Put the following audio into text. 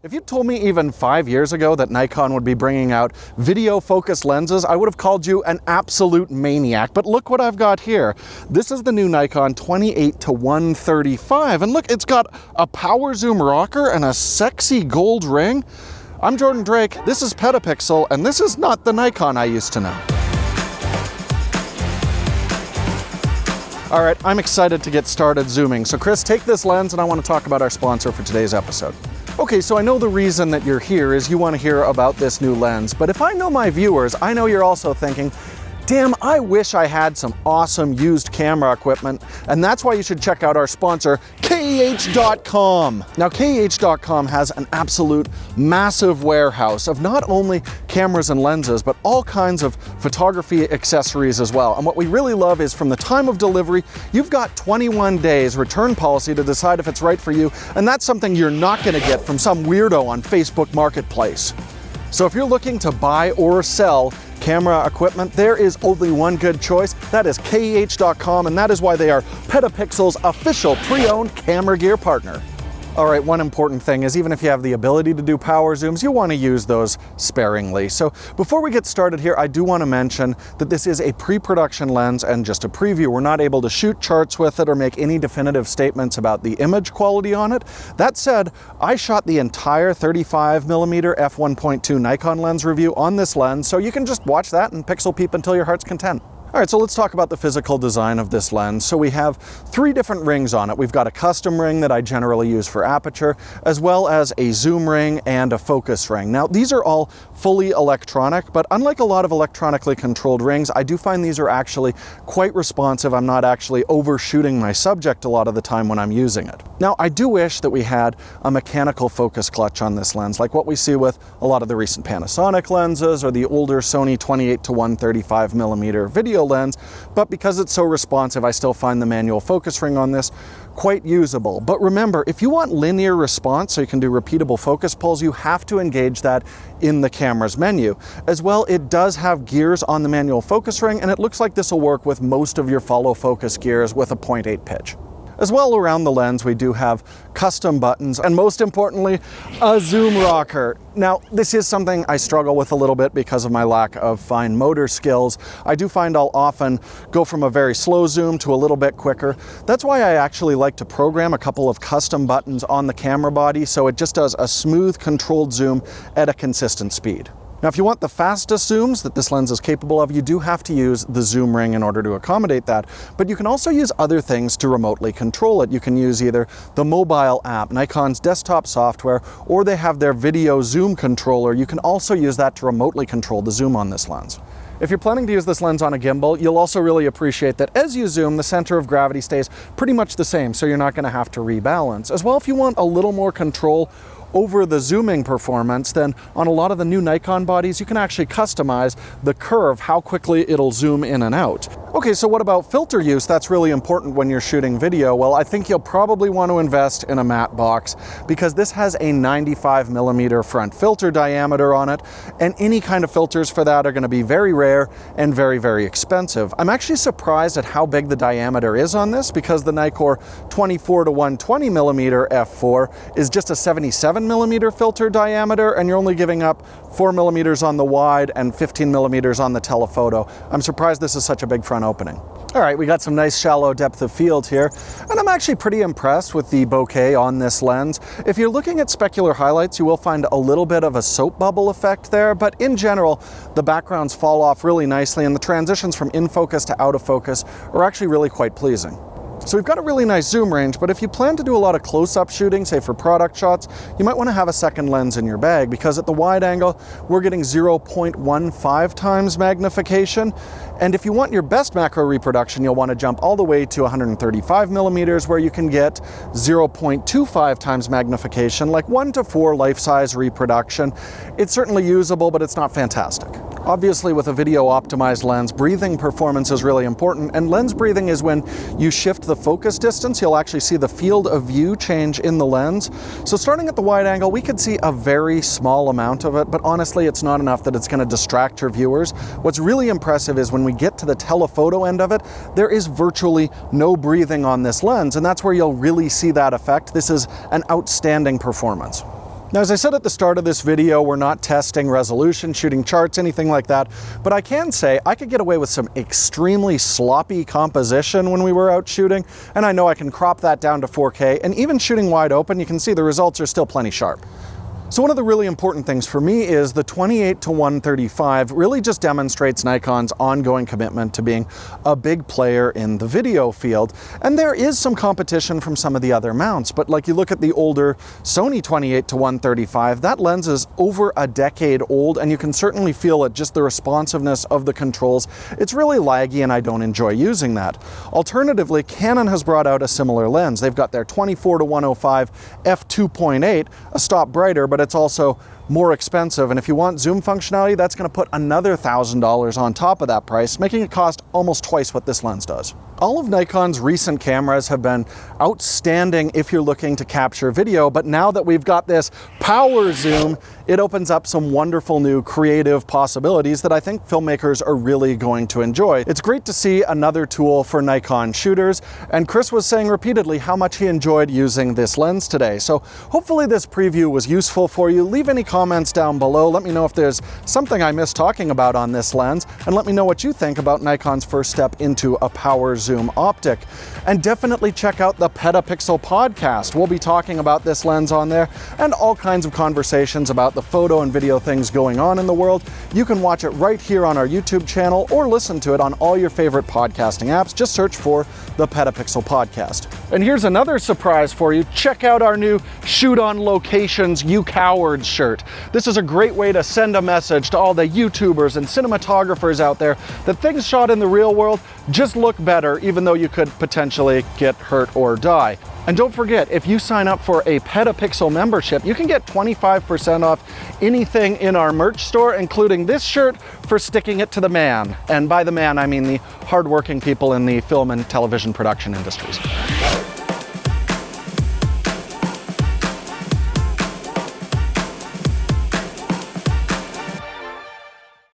If you told me even 5 years ago that Nikon would be bringing out video focused lenses, I would have called you an absolute maniac. But look what I've got here. This is the new Nikon 28-135. And look, it's got a power zoom rocker and a sexy gold ring. I'm Jordan Drake, this is PetaPixel, and this is not the Nikon I used to know. All right, I'm excited to get started zooming. So Chris, take this lens and I want to talk about our sponsor for today's episode. Okay, so I know the reason that you're here is you want to hear about this new lens, but if I know my viewers, I know you're also thinking, damn, I wish I had some awesome used camera equipment, and that's why you should check out our sponsor, KH.com. Now, KH.com has an absolute massive warehouse of not only cameras and lenses, but all kinds of photography accessories as well. And what we really love is from the time of delivery, you've got 21 days return policy to decide if it's right for you, and that's something you're not gonna get from some weirdo on Facebook Marketplace. So if you're looking to buy or sell camera equipment, there is only one good choice. That is KH.com, and that is why they are PetaPixel's official pre-owned camera gear partner. All right, one important thing is even if you have the ability to do power zooms, you want to use those sparingly. So before we get started here, I do want to mention that this is a pre-production lens and just a preview. We're not able to shoot charts with it or make any definitive statements about the image quality on it. That said, I shot the entire 35mm f1.2 Nikon lens review on this lens, so you can just watch that and pixel peep until your heart's content. All right, so let's talk about the physical design of this lens. So we have 3 different rings on it. We've got a custom ring that I generally use for aperture, as well as a zoom ring and a focus ring. Now, these are all fully electronic, but unlike a lot of electronically controlled rings, I do find these are actually quite responsive. I'm not actually overshooting my subject a lot of the time when I'm using it. Now, I do wish that we had a mechanical focus clutch on this lens, like what we see with a lot of the recent Panasonic lenses or the older Sony 28-135mm video lens, but because it's so responsive, I still find the manual focus ring on this quite usable. But remember, if you want linear response so you can do repeatable focus pulls, you have to engage that in the camera's menu. As well, it does have gears on the manual focus ring, and it looks like this will work with most of your follow focus gears with a 0.8 pitch. As well, around the lens, we do have custom buttons, and most importantly, a zoom rocker. Now, this is something I struggle with a little bit because of my lack of fine motor skills. I do find I'll often go from a very slow zoom to a little bit quicker. That's why I actually like to program a couple of custom buttons on the camera body so it just does a smooth, controlled zoom at a consistent speed. Now, if you want the fastest zooms that this lens is capable of, you do have to use the zoom ring in order to accommodate that, but you can also use other things to remotely control it. You can use either the mobile app, Nikon's desktop software, or they have their video zoom controller. You can also use that to remotely control the zoom on this lens. If you're planning to use this lens on a gimbal, you'll also really appreciate that as you zoom, the center of gravity stays pretty much the same, so you're not going to have to rebalance. As well, if you want a little more control over the zooming performance, then on a lot of the new Nikon bodies, you can actually customize the curve, how quickly it'll zoom in and out. Okay, so what about filter use? That's really important when you're shooting video. Well, I think you'll probably want to invest in a matte box because this has a 95mm front filter diameter on it, and any kind of filters for that are going to be very rare and very, very expensive. I'm actually surprised at how big the diameter is on this because the Nikkor 24-120mm f4 is just a 77mm filter diameter, and you're only giving up 4mm on the wide and 15mm on the telephoto. I'm surprised this is such a big front opening. All right, we got some nice shallow depth of field here, and I'm actually pretty impressed with the bokeh on this lens. If you're looking at specular highlights, you will find a little bit of a soap bubble effect there, but in general, the backgrounds fall off really nicely, and the transitions from in focus to out of focus are actually really quite pleasing. So we've got a really nice zoom range, but if you plan to do a lot of close-up shooting, say for product shots, you might want to have a second lens in your bag because at the wide angle, we're getting 0.15 times magnification. And if you want your best macro reproduction, you'll want to jump all the way to 135mm where you can get 0.25 times magnification, like 1 to 4 life-size reproduction. It's certainly usable, but it's not fantastic. Obviously, with a video optimized lens, breathing performance is really important, and lens breathing is when you shift the focus distance, you'll actually see the field of view change in the lens. So starting at the wide angle, we could see a very small amount of it, but honestly, it's not enough that it's going to distract your viewers. What's really impressive is when we get to the telephoto end of it, there is virtually no breathing on this lens, and that's where you'll really see that effect. This is an outstanding performance. Now, as I said at the start of this video, we're not testing resolution, shooting charts, anything like that, but I can say I could get away with some extremely sloppy composition when we were out shooting, and I know I can crop that down to 4K, and even shooting wide open, you can see the results are still plenty sharp. So one of the really important things for me is the 28-135 really just demonstrates Nikon's ongoing commitment to being a big player in the video field. And there is some competition from some of the other mounts, but like you look at the older Sony 28-135, that lens is over a decade old, and you can certainly feel it, just the responsiveness of the controls. It's really laggy and I don't enjoy using that. Alternatively, Canon has brought out a similar lens. They've got their 24-105 f2.8, a stop brighter, but it's also more expensive, and if you want zoom functionality, that's going to put another $1,000 on top of that price, making it cost almost twice what this lens does. All of Nikon's recent cameras have been outstanding if you're looking to capture video, but now that we've got this power zoom, it opens up some wonderful new creative possibilities that I think filmmakers are really going to enjoy. It's great to see another tool for Nikon shooters, and Chris was saying repeatedly how much he enjoyed using this lens today. So hopefully this preview was useful for you. Leave any comments down below. Let me know if there's something I missed talking about on this lens, and let me know what you think about Nikon's first step into a power zoom optic. And definitely check out the PetaPixel podcast. We'll be talking about this lens on there and all kinds of conversations about the photo and video things going on in the world. You can watch it right here on our YouTube channel or listen to it on all your favorite podcasting apps. Just search for the PetaPixel podcast. And here's another surprise for you. Check out our new Shoot on Locations You Cowards shirt. This is a great way to send a message to all the YouTubers and cinematographers out there that things shot in the real world just look better, even though you could potentially get hurt or die. And don't forget, if you sign up for a PetaPixel membership, you can get 25% off anything in our merch store, including this shirt, for sticking it to the man. And by the man, I mean the hardworking people in the film and television production industries.